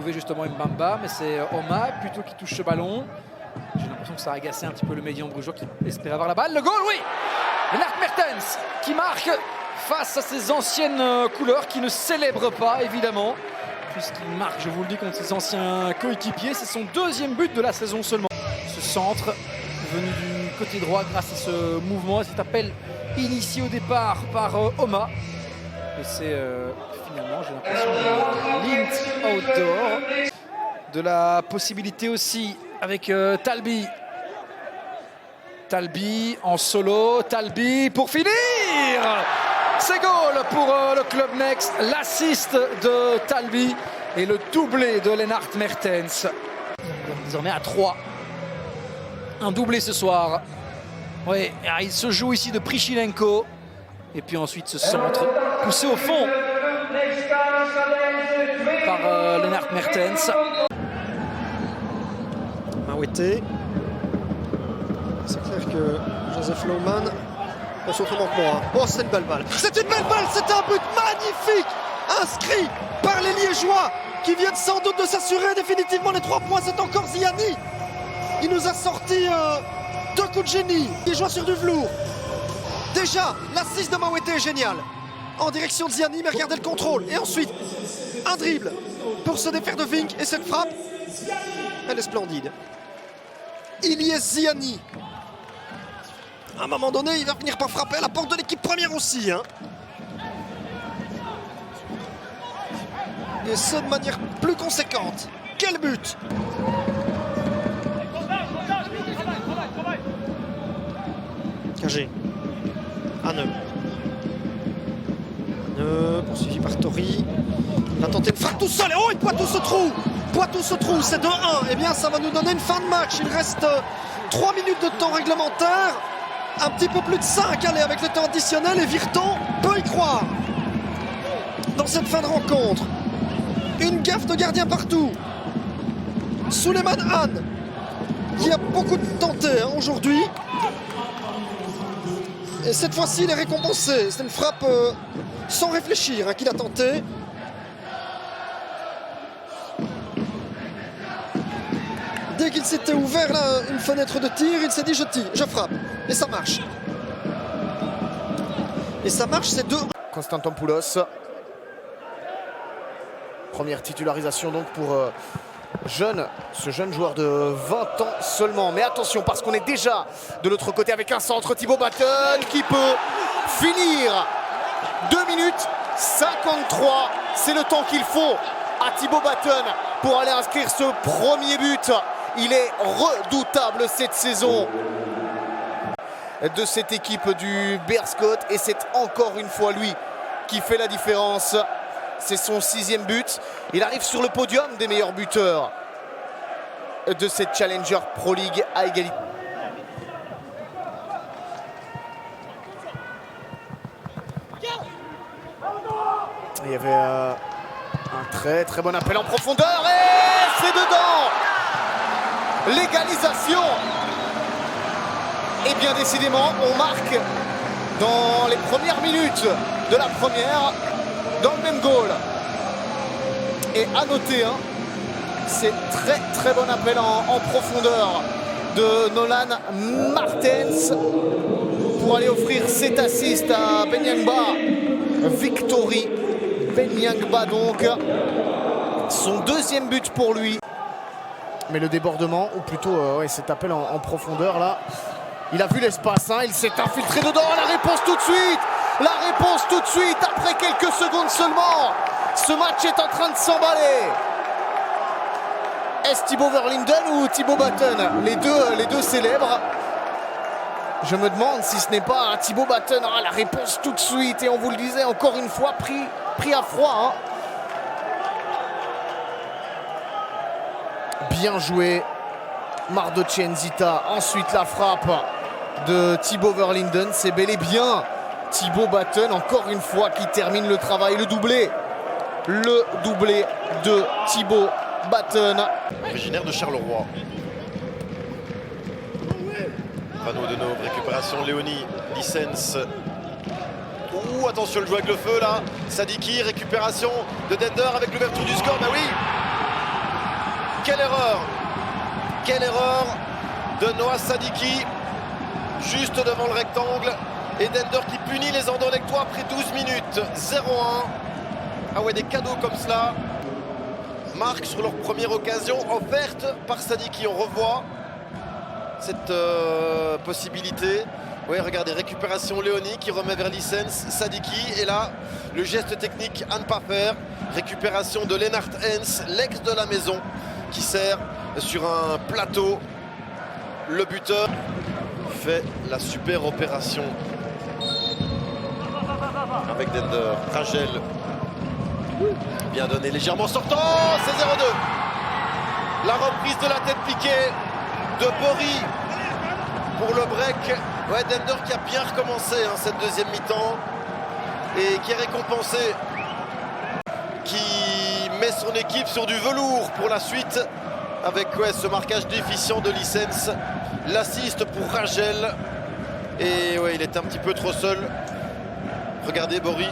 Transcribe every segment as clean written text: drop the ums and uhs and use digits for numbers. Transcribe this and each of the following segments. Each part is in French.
trouver justement Mbamba, mais c'est Oma plutôt qui touche ce ballon. J'ai l'impression que ça a agacé un petit peu le médian brugeois qui espérait avoir la balle. Le goal, oui! Lennart Mertens qui marque face à ses anciennes couleurs, qui ne célèbre pas évidemment, puisqu'il marque, je vous le dis, contre ses anciens coéquipiers. C'est son deuxième but de la saison seulement. Ce centre venu du côté droit grâce à ce mouvement, cet appel initié au départ par Oma. Et c'est finalement, j'ai l'impression, de Lint outdoor. De la possibilité aussi avec Talbi. Talbi en solo, Talbi pour finir. C'est goal pour le Club Next, l'assist de Talbi et le doublé de Lennart Mertens. Désormais à 3. Un doublé ce soir. Oui, il se joue ici de Prichinenko. Et puis ensuite ce centre poussé au fond par Lennart Mertens. Mawete. C'est clair que Joseph Lohmann pense autrement que moi. Oh, c'est une belle balle. C'est une belle balle, c'est un but magnifique inscrit par les Liégeois qui viennent sans doute de s'assurer définitivement les 3 points. C'est encore Ziani. Il nous a sorti 2 coups de génie. Liégeois sur du velours. Déjà, l'assist de Mawete est génial. En direction de Ziani, mais regardez le contrôle. Et ensuite, un dribble pour se défaire de Vink. Et cette frappe, elle est splendide. Ilyes Ziani. À un moment donné, il va finir par frapper à la porte de l'équipe première aussi. Hein. Et ce, de manière plus conséquente. Quel but! Cagé. Haneux. Haneux, poursuivi par Tori. Il va tenter de frappe tout seul. Et oh, il Poitou ce trou! Poitou ce trou, c'est 2-1. Eh bien, ça va nous donner une fin de match. Il reste 3 minutes de temps réglementaire. Un petit peu plus de 5, allez, avec le temps additionnel. Et Virton peut y croire dans cette fin de rencontre. Une gaffe de gardien partout. Souleymane Han, qui a beaucoup tenté aujourd'hui. Et cette fois-ci, il est récompensé. C'est une frappe sans réfléchir qu'il a tenté. Dès qu'il s'était ouvert là, une fenêtre de tir, il s'est dit je tire, je frappe. Et ça marche. Et ça marche, c'est 2. Konstantopoulos. Première titularisation donc pour ce jeune joueur de 20 ans seulement. Mais attention, parce qu'on est déjà de l'autre côté avec un centre. Thibaut Batten qui peut finir. 2 minutes 53. C'est le temps qu'il faut à Thibaut Batten pour aller inscrire ce premier but. Il est redoutable cette saison de cette équipe du Bearscoot. Et c'est encore une fois lui qui fait la différence. C'est son 6e but. Il arrive sur le podium des meilleurs buteurs de cette Challenger Pro League à égalité. Il y avait un très très bon appel en profondeur et c'est dedans. L'égalisation. Et bien décidément, on marque dans les premières minutes de la première dans le même goal. Et à noter, c'est très très bon appel en profondeur de Nolan Martens pour aller offrir cet assist à Ben Yangba. Victory. Ben Yangba donc. Son 2e but pour lui. Mais le débordement, ou plutôt cet appel en profondeur là, il a vu l'espace, il s'est infiltré dedans. La réponse tout de suite. La réponse tout de suite après quelques secondes seulement. Ce match est en train de s'emballer. Est-ce Thibaut Verlinden ou Thibaut Batten? Les deux célèbres. Je me demande si ce n'est pas Thibaut Batten. La réponse tout de suite. Et on vous le disait encore une fois, pris à froid. Bien joué. Mardoche Nzita. Ensuite la frappe de Thibaut Verlinden. C'est bel et bien Thibaut Batten, encore une fois, qui termine le travail. Le doublé de Thibaut Batten. Originaire de Charleroi. Panneau de Nov, récupération Léonie, Licence. Ouh, attention, le joueur avec le feu là. Sadiki, récupération de Dender avec l'ouverture du score. Bah oui, Quelle erreur! Quelle erreur de Noah Sadiki, juste devant le rectangle. Et Dender qui punit les Anderlechtois après 12 minutes. 0-1. Ah ouais, des cadeaux comme cela. Marque sur leur première occasion offerte par Sadiki. On revoit cette possibilité. Oui, regardez, récupération Léonie qui remet vers Lissens, Sadiki. Et là, le geste technique à ne pas faire. Récupération de Lennart Hens, l'ex de la maison, qui sert sur un plateau. Le buteur fait la super opération avec Dender. Ragel, bien donné, légèrement sortant, c'est 0-2. La reprise de la tête piquée de Bory pour le break. Ouais, Dender qui a bien recommencé cette deuxième mi-temps et qui est récompensé, qui met son équipe sur du velours pour la suite avec ce marquage déficient de Lissens. L'assist pour Ragel. Et ouais, il était un petit peu trop seul. Regardez Bory.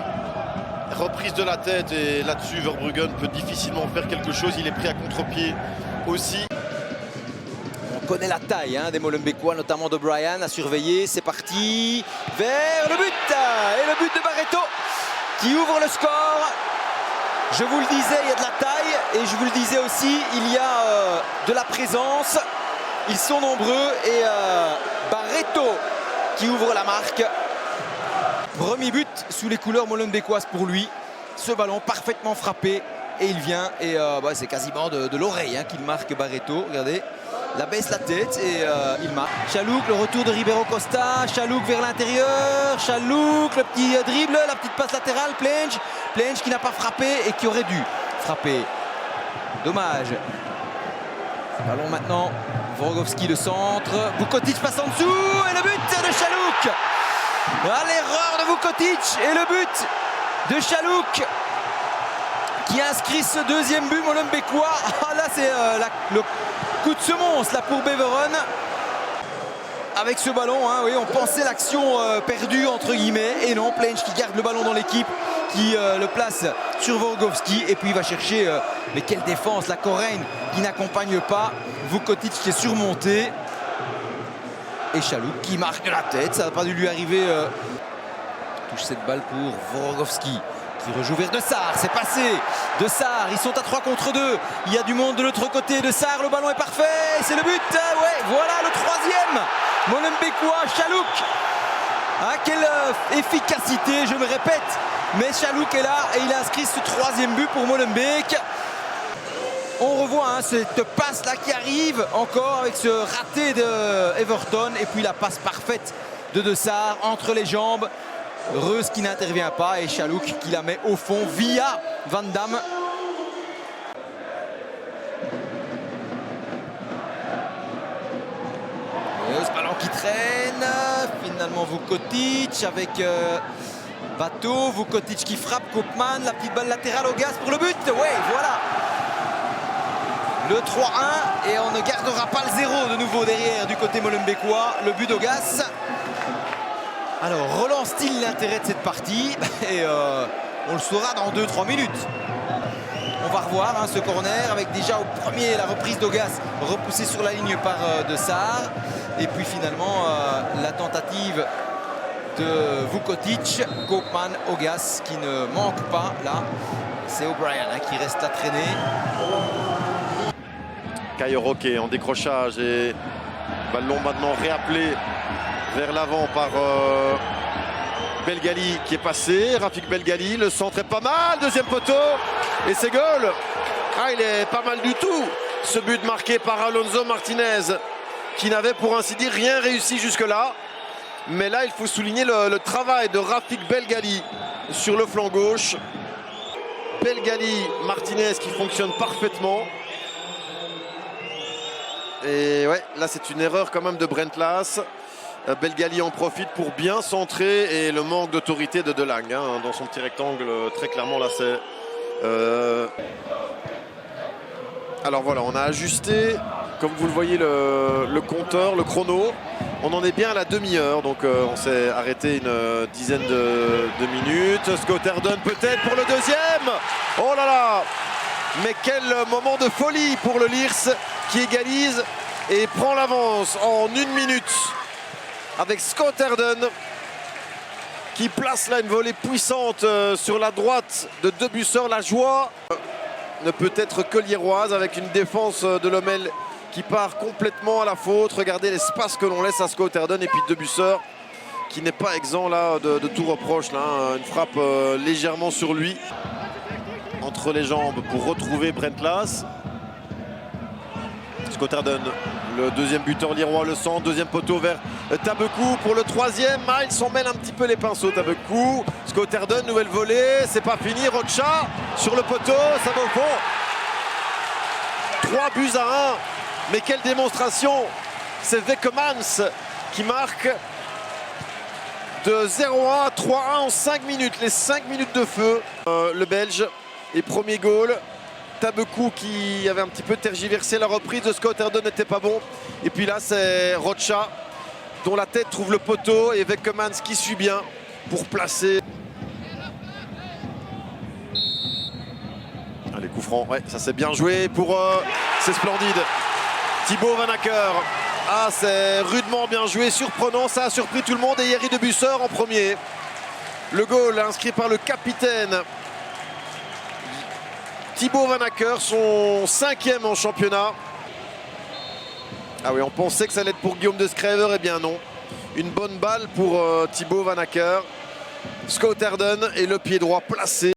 Reprise de la tête et là-dessus Verbruggen peut difficilement faire quelque chose. Il est pris à contre-pied aussi. On connaît la taille des Molenbeekois, notamment de Brian, à surveiller. C'est parti vers le but. Et le but de Barreto qui ouvre le score. Je vous le disais, il y a de la taille et je vous le disais aussi, il y a de la présence. Ils sont nombreux et Barreto qui ouvre la marque. Premier but sous les couleurs molenbeekoises pour lui. Ce ballon parfaitement frappé et il vient et c'est quasiment de l'oreille qu'il marque Barreto. Regardez, la baisse la tête et il marque. Chalouk, le retour de Ribeiro Costa. Chalouk vers l'intérieur. Chalouk, le petit dribble, la petite passe latérale. Plenge qui n'a pas frappé et qui aurait dû frapper. Dommage. Ballon maintenant. Vorogowski le centre. Vukotic passe en dessous et le but de Chalouk. L'erreur de Vukotic et le but de Chalouk qui inscrit ce deuxième but molenbeekois. Là c'est le coup de semonce là pour Beveren. Avec ce ballon, oui, on pensait l'action perdue entre guillemets et non, Plenge qui garde le ballon dans l'équipe, qui le place sur Vorogowski et puis il va chercher, mais quelle défense, la Coréenne qui n'accompagne pas, Vukotic qui est surmonté et Chalouk qui marque de la tête, ça n'a pas dû lui arriver. Touche cette balle pour Vorogowski qui rejoue vers De Saar, c'est passé. De Saar, ils sont à 3 contre 2. Il y a du monde de l'autre côté. De Saar, le ballon est parfait. C'est le but. Ouais, voilà le troisième. Molenbeekois, Chalouk. Quelle efficacité, je me répète. Mais Chalouk est là et il a inscrit ce troisième but pour Molenbeek. On revoit cette passe là qui arrive encore avec ce raté de Everton. Et puis la passe parfaite de Saar entre les jambes. Reus qui n'intervient pas et Chalouk qui la met au fond via Van Damme. Ce ballon qui traîne. Finalement Vukotic avec Bateau. Vukotic qui frappe Koopman. La petite balle latérale au gaz pour le but. Ouais, voilà. Le 3-1 et on ne gardera pas le 0 de nouveau derrière du côté molenbeekois. Le but d'Ogas. Alors, relance-t-il l'intérêt de cette partie? Et on le saura dans 2-3 minutes. On va revoir ce corner avec déjà au premier la reprise d'Ogas repoussée sur la ligne par De Saar. Et puis finalement, la tentative de Vukotic, Koopman, Ogas qui ne manque pas là. C'est O'Brien qui reste à traîner. Caio Roque en décrochage et ballon maintenant réappelé vers l'avant par Belgali qui est passé. Rafik Belgali, le centre est pas mal, deuxième poteau et c'est goal. Il est pas mal du tout ce but marqué par Alonso Martinez qui n'avait pour ainsi dire rien réussi jusque là. Mais là il faut souligner le travail de Rafik Belgali sur le flanc gauche. Belgali, Martinez qui fonctionne parfaitement. Et ouais, là c'est une erreur quand même de Brent Laas. Belgali en profite pour bien centrer et le manque d'autorité de Delang dans son petit rectangle, très clairement là c'est... Alors voilà, on a ajusté, comme vous le voyez, le compteur, le chrono. On en est bien à la demi-heure, donc on s'est arrêté une dizaine de minutes. Scott Erdon peut-être pour le deuxième. Oh là là! Mais quel moment de folie pour le Lierse qui égalise et prend l'avance en 1 minute avec Scott Herden qui place là une volée puissante sur la droite de Debusseur. La joie ne peut être que lierroise avec une défense de Lommel qui part complètement à la faute. Regardez l'espace que l'on laisse à Scott Herden et puis Debusseur qui n'est pas exempt là de tout reproche. Là, hein. Une frappe légèrement sur lui. Entre les jambes pour retrouver Brent Lass. Scott Herden, le deuxième buteur lierrois, le centre, deuxième poteau vers Tabekou pour le troisième. Miles s'en mêle un petit peu les pinceaux. Tabekou, Scott Herden, nouvelle volée, c'est pas fini. Rocha sur le poteau, ça va au fond. 3-1, mais quelle démonstration! C'est Wekemans qui marque de 0-1 à 3-1 en 5 minutes, les 5 minutes de feu. Le Belge. Et premier goal, Tabekou qui avait un petit peu tergiversé la reprise de Scott Herden n'était pas bon. Et puis là c'est Rocha dont la tête trouve le poteau et Wekemans qui suit bien pour placer. Allez, coup franc, ouais, ça c'est bien joué pour... c'est splendide. Thibaut Vanacker. Ah, c'est rudement bien joué, surprenant, ça a surpris tout le monde et Yerry Debusseur en premier. Le goal inscrit par le capitaine Thibaut Vanacker, son 5e en championnat. Ah oui, on pensait que ça allait être pour Guillaume de Screver, eh bien non. Une bonne balle pour Thibaut Vanacker. Scott Herden et le pied droit placé.